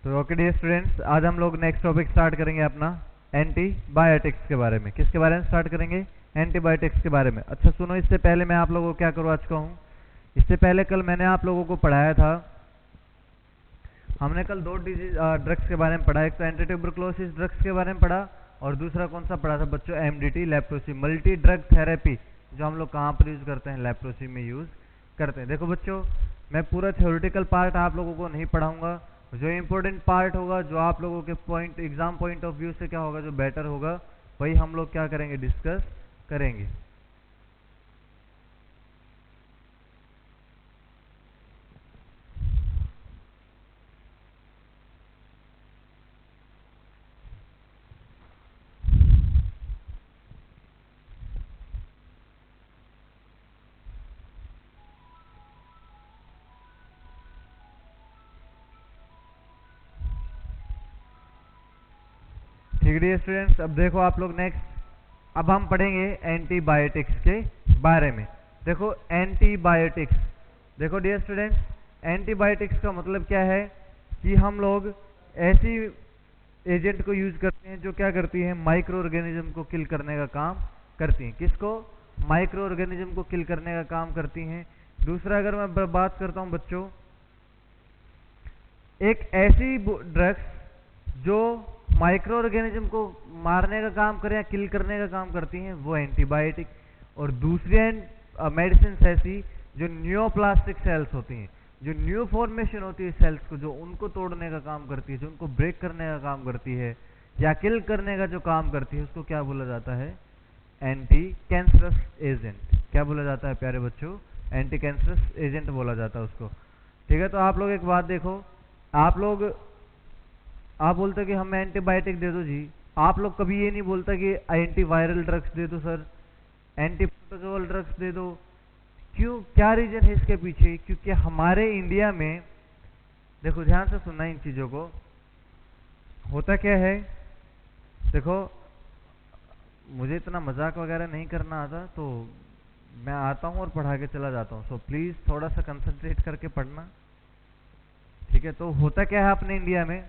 तो okay dear students, आज हम लोग नेक्स्ट टॉपिक स्टार्ट करेंगे अपना एंटीबायोटिक्स के बारे में। किसके बारे में स्टार्ट करेंगे? एंटीबायोटिक्स के बारे में। अच्छा सुनो, इससे पहले मैं आप लोगों को क्या करूँ आज कहूँ, इससे पहले कल मैंने आप लोगों को पढ़ाया था, हमने कल दो ड्रग्स के बारे में पढ़ा। एक तो एंटी ट्यूबरकुलोसिस ड्रग्स के बारे में पढ़ा और दूसरा कौन सा पढ़ा था बच्चों? MDT, leprosy, multi drug therapy, जो हम लोग कहाँ पर यूज़ करते हैं? लेप्रोसी में यूज़ करते हैं। देखो बच्चों, मैं पूरा थ्योरेटिकल पार्ट आप लोगों को नहीं पढ़ाऊंगा। जो इम्पोर्टेंट पार्ट होगा, जो आप लोगों के point exam point of view से क्या होगा, जो बेटर होगा, वही हम लोग क्या करेंगे? डिस्कस करेंगे। ठीक है स्टूडेंट्स, अब देखो आप लोग नेक्स्ट, अब हम पढ़ेंगे एंटीबायोटिक्स के बारे में। देखो एंटीबायोटिक्स, देखो डियर स्टूडेंट्स, एंटीबायोटिक्स का मतलब क्या है कि हम लोग ऐसी एजेंट को यूज करते हैं जो क्या करती है? माइक्रो ऑर्गेनिज्म को किल करने का काम करती हैं। किसको? माइक्रो ऑर्गेनिज्म को किल करने का काम करती हैं। दूसरा अगर मैं बात करता हूं बच्चों, एक ऐसी ड्रग्स जो माइक्रो ऑर्गेनिज्म को मारने का काम करे या किल करने का काम करती हैं, वो एंटीबायोटिक। और दूसरी मेडिसिन ऐसी जो न्यूप्लास्टिक सेल्स होती हैं, जो न्यू फॉर्मेशन होती है सेल्स को, जो उनको तोड़ने का काम करती है, जो उनको ब्रेक करने का काम करती है या किल करने का जो काम करती है, उसको क्या बोला जाता है? Anti cancerous agent. क्या बोला जाता है प्यारे बच्चों? एंटी कैंसरस एजेंट बोला जाता है उसको। ठीक है, तो आप लोग एक बात देखो, आप बोलते कि हमें एंटीबायोटिक दे दो जी, आप लोग कभी ये नहीं बोलता कि एंटीवायरल ड्रग्स दे दो सर, एंटीप्रोटोजोल ड्रग्स दे दो। क्यों? क्या रीजन है इसके पीछे? क्योंकि हमारे इंडिया में, देखो ध्यान से सुनना इन चीजों को, होता क्या है, देखो मुझे इतना मजाक वगैरह नहीं करना आता, तो मैं आता हूं और पढ़ा के चला जाता हूं, सो प्लीज थोड़ा सा कंसंट्रेट करके पढ़ना। ठीक है, तो होता क्या है अपने इंडिया में,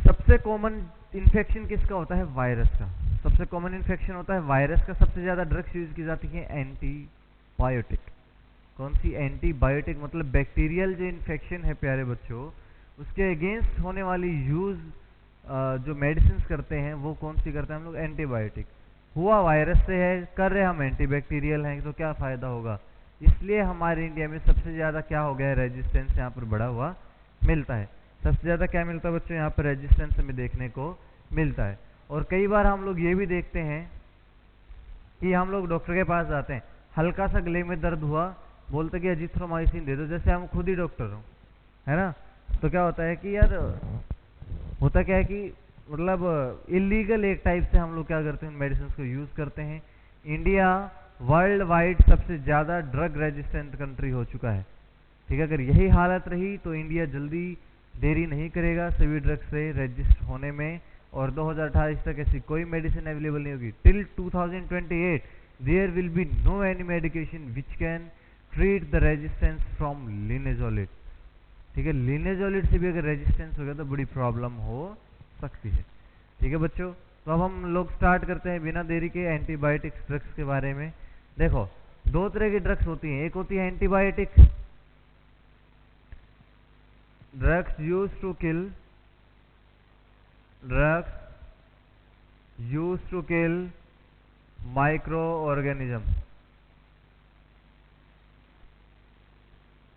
सबसे कॉमन इन्फेक्शन किसका होता है? वायरस का। सबसे कॉमन इन्फेक्शन होता है वायरस का। सबसे ज्यादा ड्रग्स यूज की जाती है एंटीबायोटिक। कौन सी? एंटीबायोटिक। मतलब बैक्टीरियल जो इन्फेक्शन है प्यारे बच्चों, उसके अगेंस्ट होने वाली यूज जो मेडिसिन करते हैं, वो कौन सी करते हैं हम लोग? एंटीबायोटिक। हुआ वायरस से है, कर रहे हम एंटीबैक्टीरियल हैं, तो क्या फायदा होगा? इसलिए हमारे इंडिया में सबसे ज्यादा क्या हो गया है? रेजिस्टेंस यहाँ पर बढ़ा हुआ मिलता है। सबसे ज्यादा क्या मिलता है बच्चों? यहाँ पर रेजिस्टेंस हमें देखने को मिलता है। और कई बार हम लोग ये भी देखते हैं कि हम लोग डॉक्टर के पास जाते हैं, हल्का सा गले में दर्द हुआ, बोलते कि अजिथ्रोमाइसिन दे दो, जैसे हम खुद ही डॉक्टर हो, है ना। तो क्या होता है कि यार, होता क्या है कि मतलब इलीगल एक टाइप से हम लोग क्या करते हैं? मेडिसिन को यूज करते हैं। इंडिया वर्ल्ड वाइड सबसे ज्यादा ड्रग रेजिस्टेंट कंट्री हो चुका है। ठीक है, अगर यही हालत रही तो इंडिया जल्दी देरी नहीं करेगा सभी ड्रग्स से रजिस्ट होने में, और 2028 तक ऐसी कोई मेडिसिन अवेलेबल नहीं होगी। Till 2028 there will be no any medication which can treat the resistance from linezolid. ठीक है, लिनेजोलिड से भी अगर रेजिस्टेंस हो गया तो बड़ी प्रॉब्लम हो सकती है। ठीक है बच्चों, तो अब हम लोग स्टार्ट करते हैं बिना देरी के एंटीबायोटिक्स ड्रग्स के बारे में। देखो, दो तरह की ड्रग्स होती हैं। एक होती है antibiotic drugs use to kill, micro organism.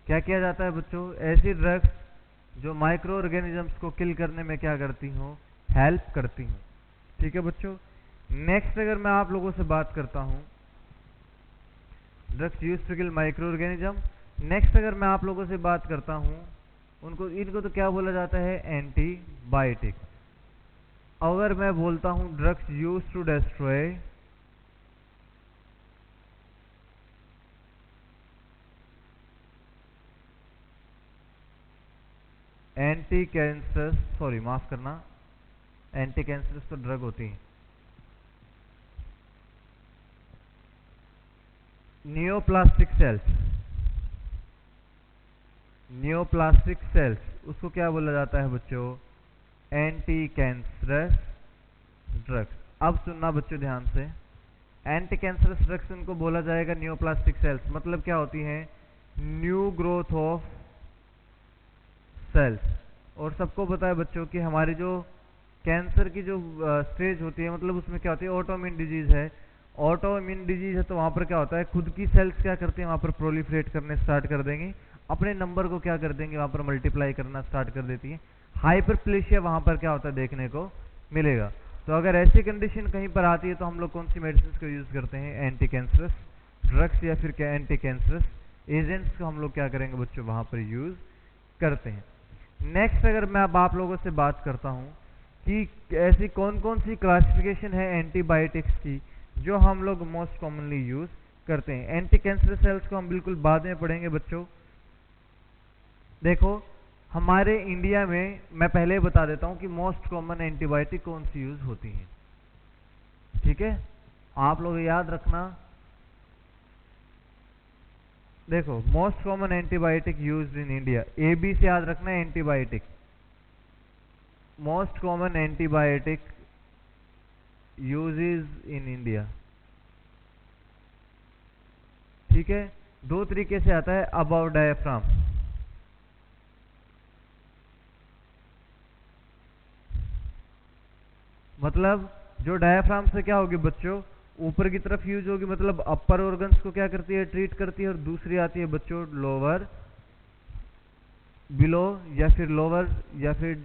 क्या किया जाता है बच्चों? ऐसी ड्रग्स जो माइक्रो ऑर्गेनिजम्स को किल करने में क्या करती हूँ? हेल्प करती हूँ। ठीक है बच्चों, नेक्स्ट अगर मैं आप लोगों से बात करता हूँ, drugs use to kill micro organism, next अगर मैं आप लोगों से बात करता हूँ, इनको तो क्या बोला जाता है? एंटीबायोटिक। अगर मैं बोलता हूँ drugs use to destroy anti cancerous, sorry माफ करना, एंटी कैंसरस तो ड्रग होती है, नियोप्लास्टिक सेल्स, नियोप्लास्टिक सेल्स, उसको क्या बोला जाता है बच्चों? Anti cancerous drugs. अब सुनना बच्चों ध्यान से, एंटी कैंसरस ड्रग्स उनको बोला जाएगा नियोप्लास्टिक सेल्स, मतलब क्या होती हैं? New growth of cells. और सबको पता है बच्चों कि हमारी जो कैंसर की जो स्टेज होती है, मतलब उसमें क्या होती है? ऑटोइम्यून डिजीज है। ऑटोइम्यून डिजीज है तो वहां पर क्या होता है? खुद की सेल्स क्या करती हैं? वहां पर प्रोलिफरेट करने स्टार्ट कर देंगी, अपने नंबर को क्या कर देंगे? वहां पर मल्टीप्लाई करना स्टार्ट कर देती है। हाइपरप्लेशिया वहां पर क्या होता है? देखने को मिलेगा। तो अगर ऐसी कंडीशन कहीं पर आती है तो हम लोग कौन सी मेडिसिन को यूज करते हैं? एंटी कैंसरस ड्रग्स या फिर क्या एंटी कैंसरस एजेंट्स को हम लोग क्या करेंगे बच्चों? वहां पर यूज करते हैं। नेक्स्ट अगर मैं अब आप लोगों से बात करता हूं कि ऐसी कौन कौन सी क्लासिफिकेशन है एंटीबायोटिक्स की जो हम लोग मोस्ट कॉमनली यूज करते हैं। एंटी कैंसर सेल्स को हम बिल्कुल बाद में पढ़ेंगे बच्चों। देखो हमारे इंडिया में, मैं पहले ही बता देता हूं कि मोस्ट कॉमन एंटीबायोटिक कौन सी यूज होती हैं, ठीक है? आप लोग याद रखना। देखो most common antibiotic used in India, A B से याद रखना है antibiotic. Most common antibiotic uses in India, ठीक है? दो तरीके से आता है, अबाउट डायफ्राम, मतलब जो डायफ्राम से क्या होगी बच्चों? ऊपर की तरफ यूज होगी, मतलब अपर ऑर्गन्स को क्या करती है? ट्रीट करती है। और दूसरी आती है बच्चों लोअर, बिलो या फिर लोअर या फिर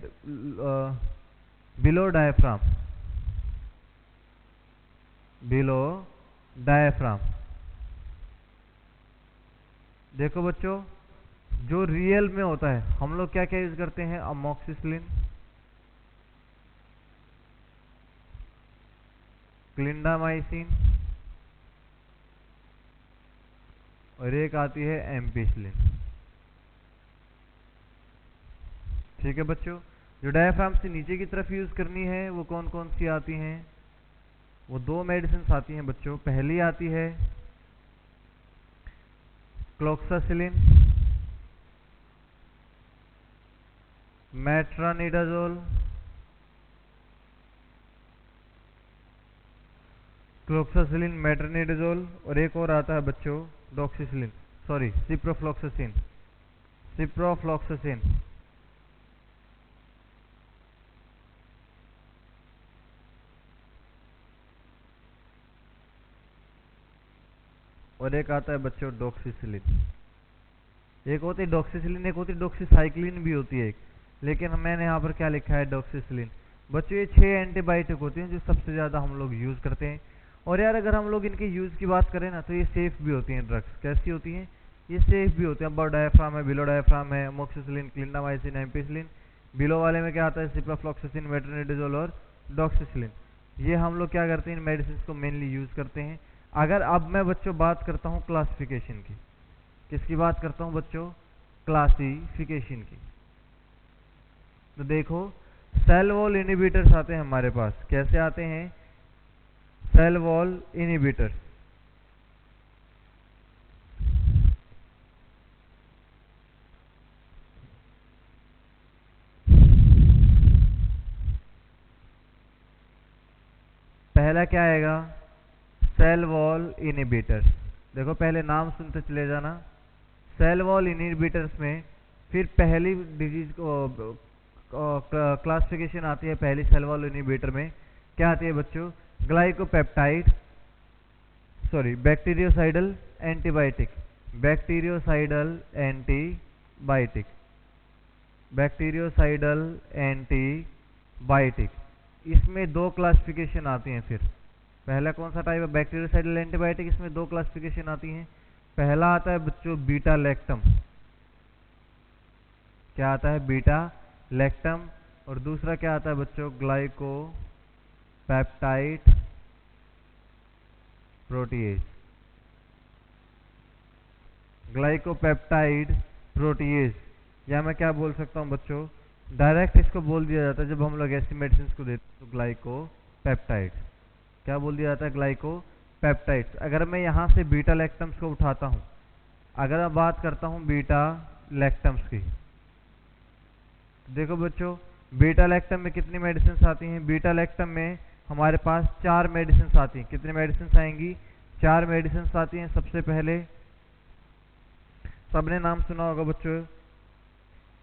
बिलो डायफ्राम, बिलो डायफ्राम। देखो बच्चों जो रियल में होता है हम लोग क्या क्या यूज करते हैं? अमोक्सिसिलिन, क्लिंडामाइसिन, और एक आती है एम्पिसिलिन, ठीक है बच्चों? जो डायफ्राम से नीचे की तरफ यूज करनी है वो कौन कौन सी आती हैं? वो दो मेडिसिन आती हैं बच्चों। पहली आती है क्लोक्सासिलिन, मेट्रानिडाजोल, क्लोक्सासिलिन, मेट्रानिडाजोल, और एक और आता है बच्चों डॉक्सीसिलिन, सॉरी सिप्रोफ्लॉक्सासिन, सिप्रोफ्लॉक्सासिन। और एक आता है बच्चों डॉक्सीसिलिन। एक होती है डॉक्सीसिलिन, एक होती है डॉक्सीसाइक्लिन भी होती है एक, लेकिन मैंने यहाँ पर क्या लिखा है? डॉक्सीसिलिन। बच्चों ये 6 एंटीबायोटिक होती हैं जो सबसे ज़्यादा हम लोग यूज़ करते हैं। और यार अगर हम लोग इनके यूज़ की बात करें ना तो ये सेफ भी होती हैं ड्रग्स। कैसी होती हैं? ये सेफ भी होते हैं। अबाउट डायफ्राम है, बिलो डायफ्राम है, अमोक्सिसिलिन, क्लिंडामाइसिन, एम्पिसिलिन। बिलो वाले में क्या आता है? सिप्रोफ्लॉक्सासिन, मेट्रोनिडाजोल और डॉक्सीसिलिन। ये हम लोग क्या करते हैं? इन मेडिसिन को मेनली यूज़ करते हैं। अगर अब मैं बच्चों बात करता हूँ क्लासिफिकेशन की, किसकी बात करता हूँ बच्चों? क्लासिफिकेशन की। तो देखो सेल वॉल इनहिबिटर्स आते हैं हमारे पास। कैसे आते हैं? Cell wall inhibitors. पहला क्या आएगा? Cell wall inhibitors. देखो पहले नाम सुनते चले जाना। सेल वॉल इनहिबिटर्स में फिर पहली डिजीज को क्लासिफिकेशन आती है। पहली सेल वॉल इनहिबिटर में क्या आती है बच्चों? Glycopeptide, sorry bacteriocidal antibiotic, bacteriocidal antibiotic, bacteriocidal antibiotic. इसमें दो क्लासिफिकेशन आती हैं। फिर पहला कौन सा टाइप है? Bacteriocidal antibiotic. इसमें दो क्लासिफिकेशन आती हैं। पहला आता है बच्चों बीटा लैक्टम। क्या आता है? Beta lactam. और दूसरा क्या आता है बच्चों? Glycopeptide protease, glycopeptide protease. या मैं क्या बोल सकता हूं बच्चों? डायरेक्ट इसको बोल दिया जाता है जब हम लोग ऐसी मेडिसिन को देते हैं तो ग्लाइकोपेप्टाइड। क्या बोल दिया जाता है? ग्लाइकोपेप्टाइड्स। अगर मैं यहाँ से बीटा लैक्टम्स को उठाता हूँ, अगर मैं बात करता हूँ बीटा लैक्टम्स की। देखो बच्चों, बीटा लैक्टम में कितनी मेडिसिन आती हैं? बीटा लैक्टम में हमारे पास 4 मेडिसिन आती हैं। कितनी मेडिसिन आएंगी? 4 मेडिसिन आती हैं। सबसे पहले सबने नाम सुना होगा बच्चों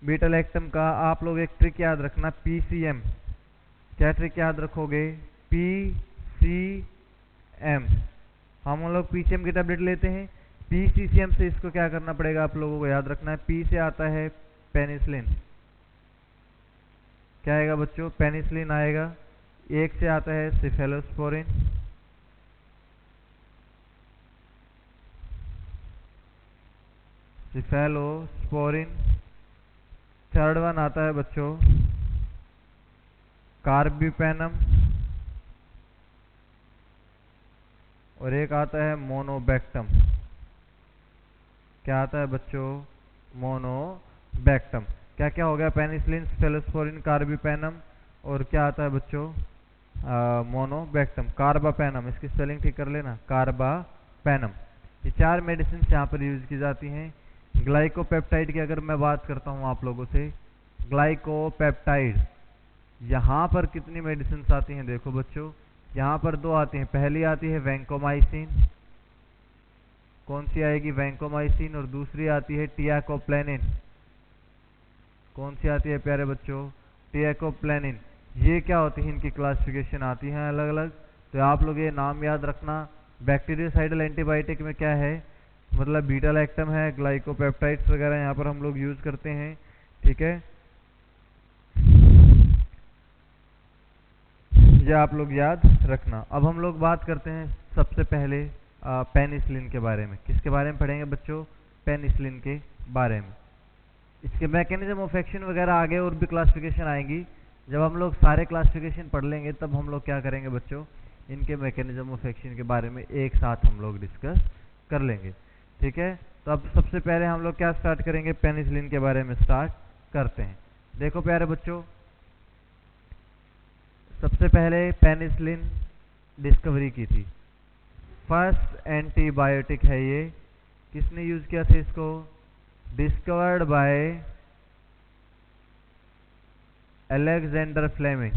बीटा लैक्टम का। आप लोग एक ट्रिक याद रखना, PCM। क्या ट्रिक याद रखोगे? PCM। हम लोग PCM की टैबलेट लेते हैं, PCCM से इसको क्या करना पड़ेगा आप लोगों को याद रखना है। P से आता है पेनिसिलिन। क्या आएगा बच्चों? पेनिसिलिन आएगा। 1 से आता है सिफेलोस्पोरिन। सिफेलोस्पोरिन। थर्ड वन आता है बच्चों कार्बिपेनम। और एक आता है मोनोबैक्टम। क्या आता है बच्चों? मोनोबैक्टम। क्या क्या हो गया? पेनिसिलिन, सिफेलोस्पोरिन, कार्बिपेनम और क्या आता है बच्चों? मोनोबैक्टम। कार्बापेनम, इसकी स्पेलिंग ठीक कर लेना, कार्बापेनम। ये 4 मेडिसिन यहाँ पर यूज की जाती हैं। ग्लाइकोपेप्टाइड की अगर मैं बात करता हूँ आप लोगों से, ग्लाइकोपेप्टाइड यहाँ पर कितनी मेडिसिन आती हैं? देखो बच्चों, यहाँ पर 2 आती हैं। पहली आती है वैंकोमाइसिन। कौन सी आएगी? वैंकोमाइसिन। और दूसरी आती है टियाकोप्लेनिन। कौन सी आती है प्यारे बच्चों? टियाकोप्लेनिन। ये क्या होती है? इनकी क्लासिफिकेशन आती है अलग अलग। तो आप लोग ये नाम याद रखना। बैक्टीरियोसाइडल एंटीबायोटिक में क्या है? मतलब बीटा लैक्टम है, ग्लाइकोपेप्टाइड्स वगैरह यहाँ पर हम लोग यूज करते हैं। ठीक है, ये आप लोग याद रखना। अब हम लोग बात करते हैं सबसे पहले पेनिसिलिन के बारे में। किसके बारे में पढ़ेंगे बच्चों? पेनिसिलिन के बारे में। इसके मैकेनिज्म ऑफ एक्शन वगैरह आगे और भी क्लासिफिकेशन आएंगी। जब हम लोग सारे क्लासिफिकेशन पढ़ लेंगे तब हम लोग क्या करेंगे बच्चों? इनके मैकेनिज्म ऑफ एक्शन के बारे में एक साथ हम लोग डिस्कस कर लेंगे। ठीक है, तो अब सबसे पहले हम लोग क्या स्टार्ट करेंगे? पेनिसिलिन के बारे में स्टार्ट करते हैं। देखो प्यारे बच्चों, सबसे पहले पेनिसिलिन डिस्कवरी की थी। फर्स्ट एंटीबायोटिक है ये। किसने यूज किया था इसको? Discovered by Alexander Fleming.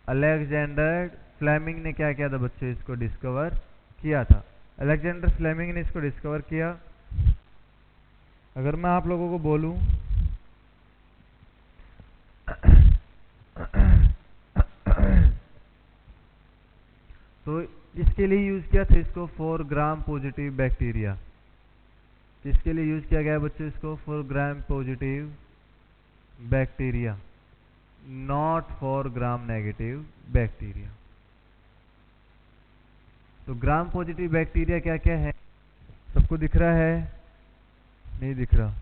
Alexander Fleming ने क्या किया था बच्चों? इसको डिस्कवर किया था। अलेक्जेंडर फ्लेमिंग ने इसको डिस्कवर किया। अगर मैं आप लोगों को बोलूं तो इसके लिए यूज किया था इसको 4 ग्राम पॉजिटिव बैक्टीरिया। किसके लिए यूज किया गया बच्चों इसको? 4 gram positive bacteria, not 4 gram negative bacteria. तो ग्राम पॉजिटिव बैक्टीरिया क्या क्या है? सबको दिख रहा है? नहीं दिख रहा?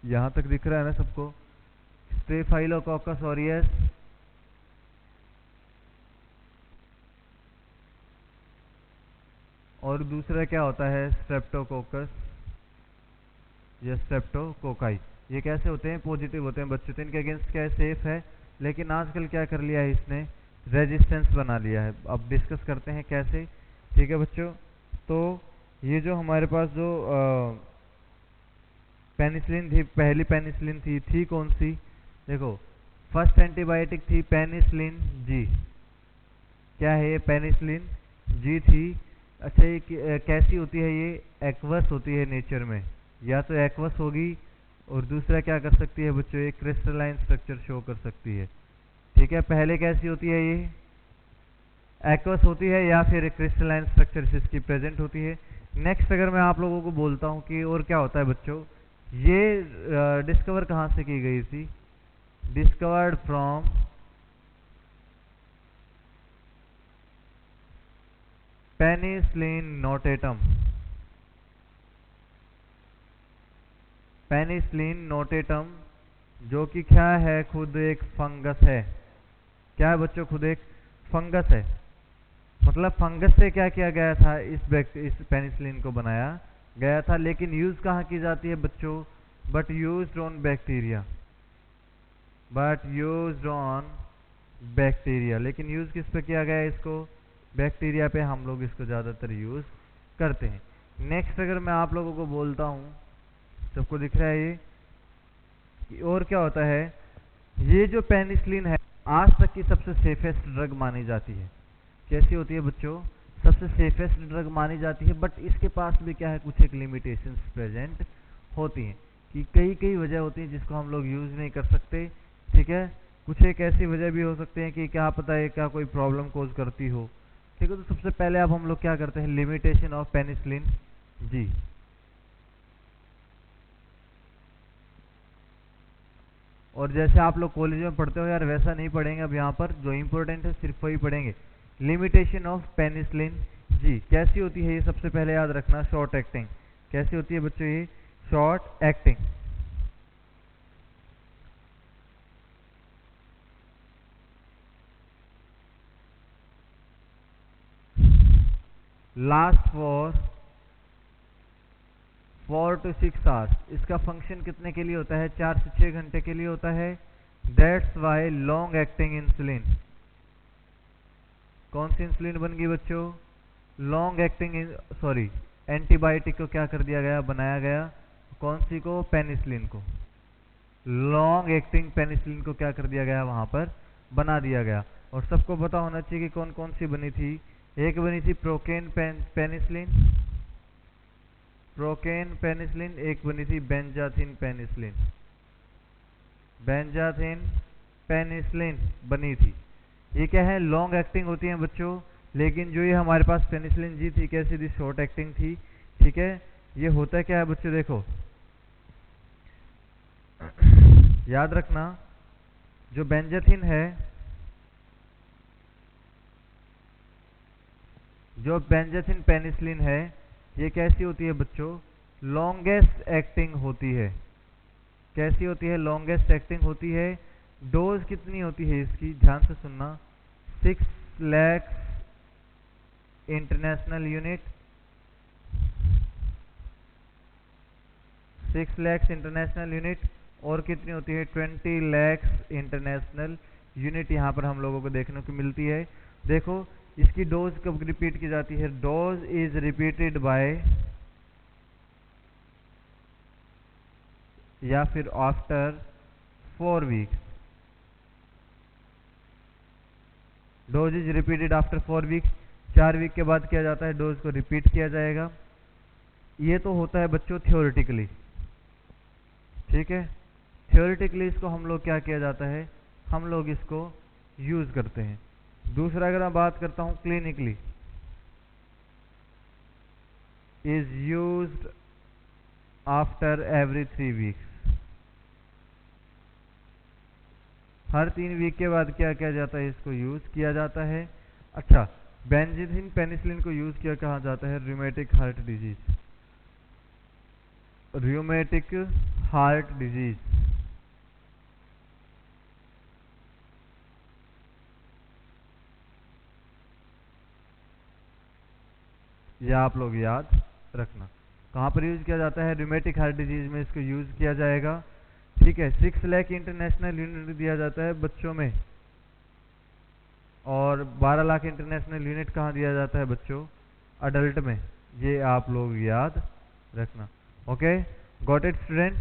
यहां तक दिख रहा है ना सबको? स्टेफाइलोकोकस ऑरियस, और दूसरा क्या होता है? स्ट्रेप्टोकोकस या स्ट्रेप्टोकोकाई। ये कैसे होते हैं? पॉजिटिव होते हैं बच्चों। तो इनके अगेंस्ट क्या है? सेफ है। लेकिन आजकल क्या कर लिया है इसने? रेजिस्टेंस बना लिया है। अब डिस्कस करते हैं कैसे। ठीक है बच्चों, तो ये जो हमारे पास जो पेनिसिलिन थी, पहली पेनिसिलिन थी कौन सी? देखो, फर्स्ट एंटीबायोटिक थी पेनिसिलिन जी। क्या है ये? पेनिसिलिन जी थी। अच्छा, ये कैसी होती है? ये एक्वस होती है नेचर में। या तो एक्वस होगी और दूसरा क्या कर सकती है बच्चों? ये क्रिस्टलाइन स्ट्रक्चर शो कर सकती है। ठीक है, पहले कैसी होती है? ये एक्वस होती है या फिर क्रिस्टलाइन स्ट्रक्चर इसकी प्रेजेंट होती है। नेक्स्ट अगर मैं आप लोगों को बोलता हूँ कि और क्या होता है बच्चों, ये डिस्कवर कहाँ से की गई थी? Discovered from penicillin notatum. Penicillin notatum जो कि क्या है? खुद एक फंगस है। क्या है बच्चों? खुद एक फंगस है। मतलब फंगस से क्या किया गया था? इस पेनिसिलिन को बनाया गया था। लेकिन यूज कहाँ की जाती है बच्चों? But used on bacteria. But used on bacteria. लेकिन यूज किस पे किया गया है इसको? बैक्टीरिया पे हम लोग इसको ज़्यादातर यूज करते हैं। नेक्स्ट अगर मैं आप लोगों को बोलता हूँ सबको दिख रहा है ये? और क्या होता है, ये जो पेनिसिलिन है आज तक की सबसे सेफेस्ट ड्रग मानी जाती है। कैसी होती है बच्चों? सबसे सेफेस्ट ड्रग मानी जाती है, बट इसके पास भी क्या है, कुछ एक लिमिटेशंस प्रेजेंट होती हैं कि कई कई वजह होती हैं जिसको हम लोग यूज़ नहीं कर सकते। ठीक है, कुछ एक ऐसी वजह भी हो सकते हैं कि क्या पता है क्या कोई प्रॉब्लम कोज करती हो। ठीक है, तो सबसे पहले अब हम लोग क्या करते हैं, लिमिटेशन ऑफ पेनिसिलिन जी। और जैसे आप लोग कॉलेज में पढ़ते हो यार वैसा नहीं पढ़ेंगे, अब यहाँ पर जो इम्पोर्टेंट है सिर्फ वही पढ़ेंगे। लिमिटेशन ऑफ पेनिसिलिन जी कैसी होती है ये सबसे पहले याद रखना, शॉर्ट एक्टिंग। कैसी होती है बच्चों ये? Short acting. Last for 4 to 6 hours. इसका फंक्शन कितने के लिए होता है? 4 से 6 घंटे के लिए होता है। That's why long acting insulin. कौन सी इंसुलिन बन गई बच्चों? लॉन्ग एक्टिंग सॉरी एंटीबायोटिक को क्या कर दिया गया, बनाया गया। कौन सी को? पेनिसिलिन को। लॉन्ग एक्टिंग पेनिसिलिन को क्या कर दिया गया, वहां पर बना दिया गया। और सबको पता होना चाहिए कि कौन कौन सी बनी थी। एक बनी थी प्रोकेन पेनिसिलिन, प्रोकेन पेनिसिलिन। एक बनी थी बेंजाथिन पेनिसिलिन, बेंजाथिन पेनिसिलिन बनी थी। ये क्या है? लॉन्ग एक्टिंग होती है बच्चों। लेकिन जो ये हमारे पास पेनिसिलिन जी थी कैसी थी? शॉर्ट एक्टिंग थी। ठीक है, ये होता क्या है बच्चों, देखो याद रखना, जो बेंजाथिन है, जो बेंजाथिन पेनिसिलिन है, ये कैसी होती है बच्चों? लॉन्गेस्ट एक्टिंग होती है। कैसी होती है? लॉन्गेस्ट एक्टिंग होती है। डोज कितनी होती है इसकी? ध्यान से सुनना, 6 lakh international unit, 6 lakh international unit. और कितनी होती है? 20 लाख इंटरनेशनल यूनिट यहाँ पर हम लोगों को देखने को मिलती है। देखो इसकी डोज कब रिपीट की जाती है? डोज इज रिपीटेड बाय या फिर after 4 weeks. Dose is repeated after 4 weeks. 4 week के बाद किया जाता है, डोज को रिपीट किया जाएगा। ये तो होता है बच्चों थियोरेटिकली। ठीक है, थियोरेटिकली इसको हम लोग क्या किया जाता है, हम लोग इसको यूज करते हैं। दूसरा अगर मैं बात करता हूं clinically, is used after every 3 weeks. हर 3 वीक के बाद क्या किया जाता है? इसको यूज किया जाता है। अच्छा, बेंजाथिन पेनिसिलिन को यूज किया कहा जाता है rheumatic heart disease, rheumatic heart disease. यह आप लोग याद रखना, कहां पर यूज किया जाता है? रूमेटिक हार्ट डिजीज में इसको यूज किया जाएगा। ठीक है, 6 लाख इंटरनेशनल यूनिट दिया जाता है बच्चों में, और 12 लाख इंटरनेशनल यूनिट कहाँ दिया जाता है बच्चों? अडल्ट में। ये आप लोग याद रखना। Okay, got it student?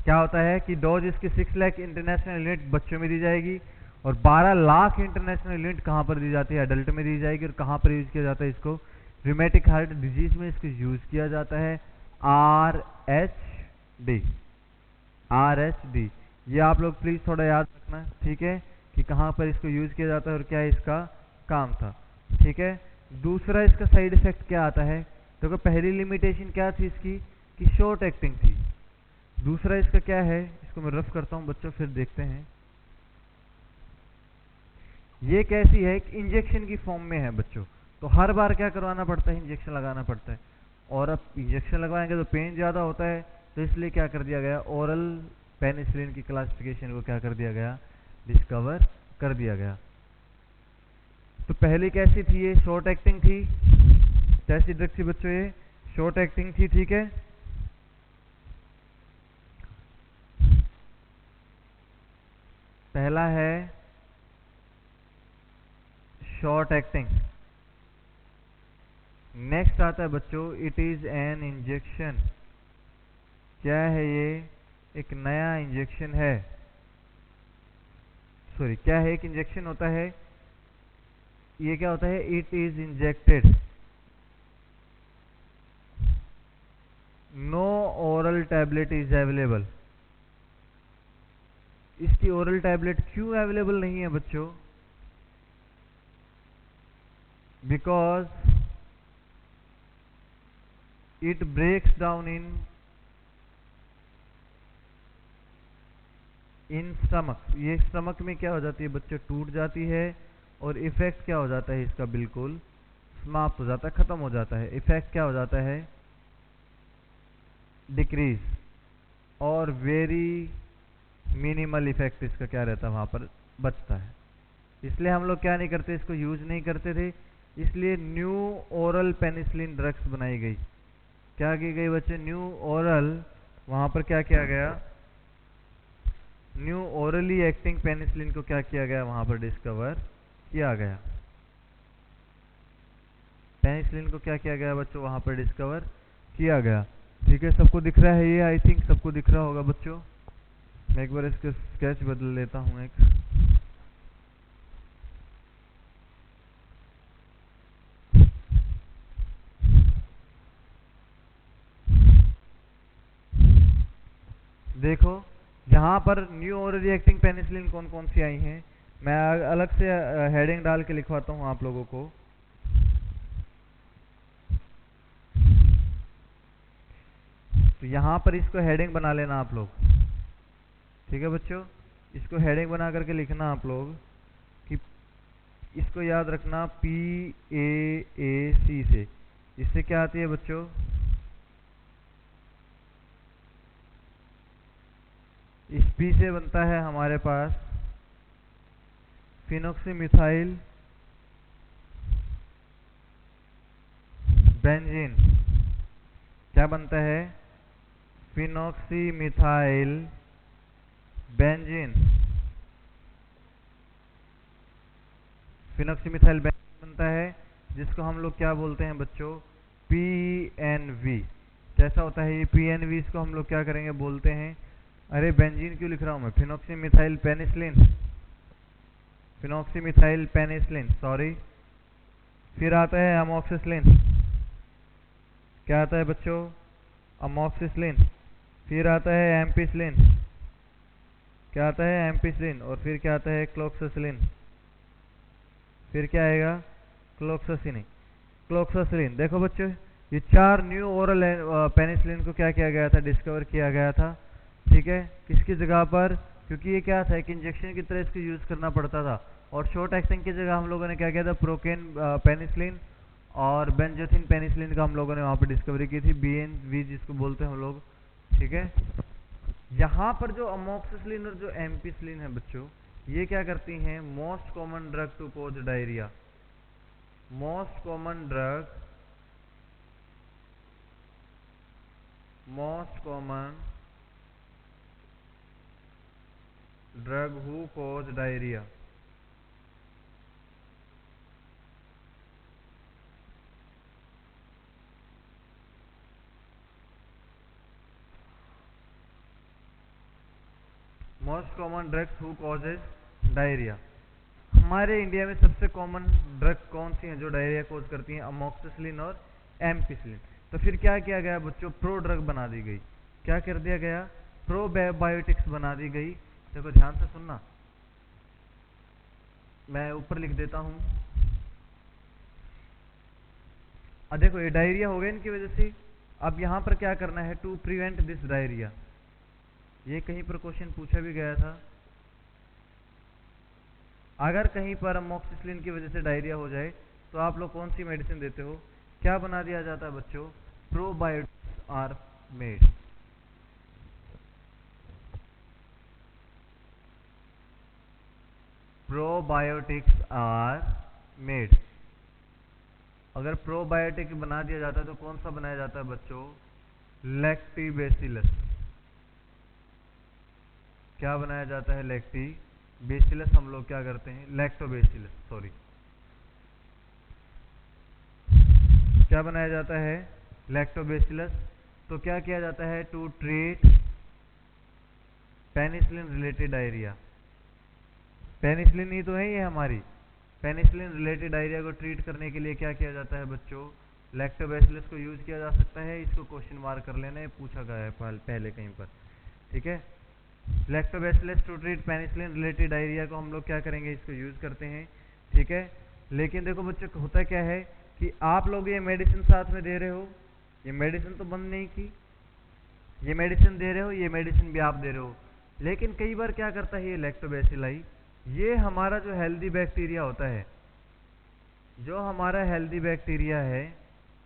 क्या होता है कि डोज इसकी 6 लाख इंटरनेशनल यूनिट बच्चों में दी जाएगी, और 12 लाख इंटरनेशनल यूनिट कहाँ पर दी जाती है? अडल्ट में दी जाएगी। और कहाँ पर यूज किया जाता है इसको? रूमेटिक हार्ट डिजीज में इसको यूज किया जाता है। RHD, RHD। ये आप लोग प्लीज थोड़ा याद रखना। ठीक है, कि कहाँ पर इसको यूज किया जाता है और क्या इसका काम था। ठीक है, दूसरा इसका साइड इफेक्ट क्या आता है? तो पहली लिमिटेशन क्या थी इसकी? कि शॉर्ट एक्टिंग थी। दूसरा इसका क्या है? इसको मैं रफ करता हूं बच्चों, फिर देखते हैं। ये कैसी है? कि इंजेक्शन की फॉर्म में है बच्चों, तो हर बार क्या करवाना पड़ता है? इंजेक्शन लगाना पड़ता है। और अब इंजेक्शन लगवाएंगे तो पेन ज्यादा होता है, तो इसलिए क्या कर दिया गया? ओरल पेनिसिलिन की क्लासिफिकेशन को क्या कर दिया गया? डिस्कवर कर दिया गया। तो पहली कैसी थी? ये शॉर्ट एक्टिंग थी। कैसी ड्रग थी बच्चों? ये शॉर्ट एक्टिंग थी। ठीक है, पहला है शॉर्ट एक्टिंग। नेक्स्ट आता है बच्चों, इट इज एन इंजेक्शन। क्या है ये? एक नया इंजेक्शन है, सॉरी क्या है, एक इंजेक्शन होता है। ये क्या होता है? It is injected, no oral tablet is available. इसकी ओरल टैबलेट क्यों अवेलेबल नहीं है बच्चों? Because it breaks down in stomach. ये स्टमक में क्या हो जाती है बच्चों? टूट जाती है, और इफेक्ट क्या हो जाता है इसका? बिल्कुल समाप्त हो जाता है, खत्म हो जाता है। इफेक्ट क्या हो जाता है? डिक्रीज, और वेरी मिनिमल इफेक्ट इसका क्या रहता है? वहां पर बचता है। इसलिए हम लोग क्या नहीं करते, इसको यूज नहीं करते थे। इसलिए न्यू ओरल पेनिसिलिन ड्रग्स बनाई गई। क्या की गई बच्चे? न्यू ओरल, वहां पर क्या किया गया? न्यू ओरली एक्टिंग पेनिसिलिन को क्या किया गया? वहां पर डिस्कवर किया गया। पेनिसिलिन को क्या किया गया बच्चों? वहां पर डिस्कवर किया गया। ठीक है, सबको दिख रहा है ये? आई थिंक सबको दिख रहा होगा बच्चों। मैं एक बार इसका स्केच बदल लेता हूं एक। देखो यहाँ पर न्यू ओरली एक्टिंग पेनिसिलिन कौन कौन सी आई हैं, मैं अलग से हेडिंग डाल के लिखवाता हूँ आप लोगों को। तो यहाँ पर इसको हेडिंग बना लेना आप लोग। ठीक है बच्चों, इसको हेडिंग बना करके लिखना आप लोग कि इसको याद रखना PAAC से। इससे क्या आती है बच्चों? इस P से बनता है हमारे पास फिनोक्सीमिथाइल बेंजीन। क्या बनता है? फिनोक्सीमिथाइल बेंजीन। फिनोक्सीमिथाइल बेंजीन बनता है, जिसको हम लोग क्या बोलते हैं बच्चों? PNV। कैसा होता है ये PNV? इसको हम लोग क्या करेंगे? बोलते हैं, अरे बेंजीन क्यों लिख रहा हूं मैं? फिनोक्सीमिथाइल पेनिसिलिन, फिनोक्सीमिथाइल पेनिसिलिन, सॉरी। फिर आता है अमोक्सिसिलिन। क्या आता है बच्चों? अमोक्सिसिलिन। फिर आता है एम्पिसिलिन। क्या आता है? एम्पिसिलिन। और फिर क्या आता है? क्लोक्सासिलिन। फिर क्या आएगा? क्लोक्सासिलिन। क्लोक्सासिलिन। देखो बच्चों, ये 4 न्यू ओरल पेनिसिलिन को क्या किया गया था? डिस्कवर किया गया था। ठीक है, किसकी जगह पर? क्योंकि ये क्या था? एक इंजेक्शन की तरह इसको यूज करना पड़ता था, और शॉर्ट एक्टिंग की जगह हम लोगों ने क्या किया था? प्रोकेन पेनिसिलिन और बेंजोथिन पेनिसिलिन का हम लोगों ने वहां पर डिस्कवरी की थी, BNV जिसको बोलते हैं हम लोग। ठीक है, यहाँ पर जो अमोक्सिसिलिन और जो एम्पिसिलिन है बच्चों, ये क्या करती हैं? Most common drug to cause diarrhoea. Most common drug, most common drug who cause diarrhoea. Most common drugs who causes diarrhoea. हमारे इंडिया में सबसे कॉमन ड्रग कौन सी हैं जो डायरिया कोज करती हैं? अमोक्सिसिलिन और एम्पिसिलिन। तो फिर क्या किया गया बच्चों? प्रो ड्रग बना दी गई। क्या कर दिया गया? प्रो बायोटिक्स बना दी गई। देखो ध्यान से सुनना, मैं ऊपर लिख देता हूं। अब देखो ये डायरिया हो गया इनकी वजह से। अब यहां पर क्या करना है? To prevent this diarrhoea. ये कहीं पर क्वेश्चन पूछा भी गया था। अगर कहीं पर अमोक्सिसिलिन की वजह से डायरिया हो जाए तो आप लोग कौन सी मेडिसिन देते हो? क्या बना दिया जाता है बच्चों? Probiotics are made. Probiotics are made. अगर प्रोबायोटिक बना दिया जाता है तो कौन सा बनाया जाता है बच्चों? लैक्टिबेसिलस। क्या बनाया जाता है? लैक्टिबेसिलस। हम लोग क्या करते हैं? Lactobacillus, sorry. क्या बनाया जाता है? लैक्टोबेसिलस। तो क्या किया जाता है, to treat penicillin related diarrhoea. Penicillin ही तो है ये हमारी। पेनिसिलिन रिलेटेड डायरिया को ट्रीट करने के लिए क्या किया जाता है बच्चों, लैक्टोबैसिलस को यूज किया जा सकता है। इसको क्वेश्चन मार्क कर लेना, ये पूछा गया है पहले कहीं पर, ठीक है। Lactobacillus to treat penicillin related diarrhoea को हम लोग क्या करेंगे, इसको यूज करते हैं, ठीक है। लेकिन देखो बच्चों, होता क्या है कि आप लोग ये मेडिसिन साथ में दे रहे हो, ये मेडिसिन तो बंद नहीं की, ये मेडिसिन दे रहे हो, ये मेडिसिन भी आप दे रहे हो, लेकिन कई बार क्या करता है ये लैक्टोबैसिलाई, ये हमारा जो हेल्दी बैक्टीरिया होता है, जो हमारा हेल्दी बैक्टीरिया है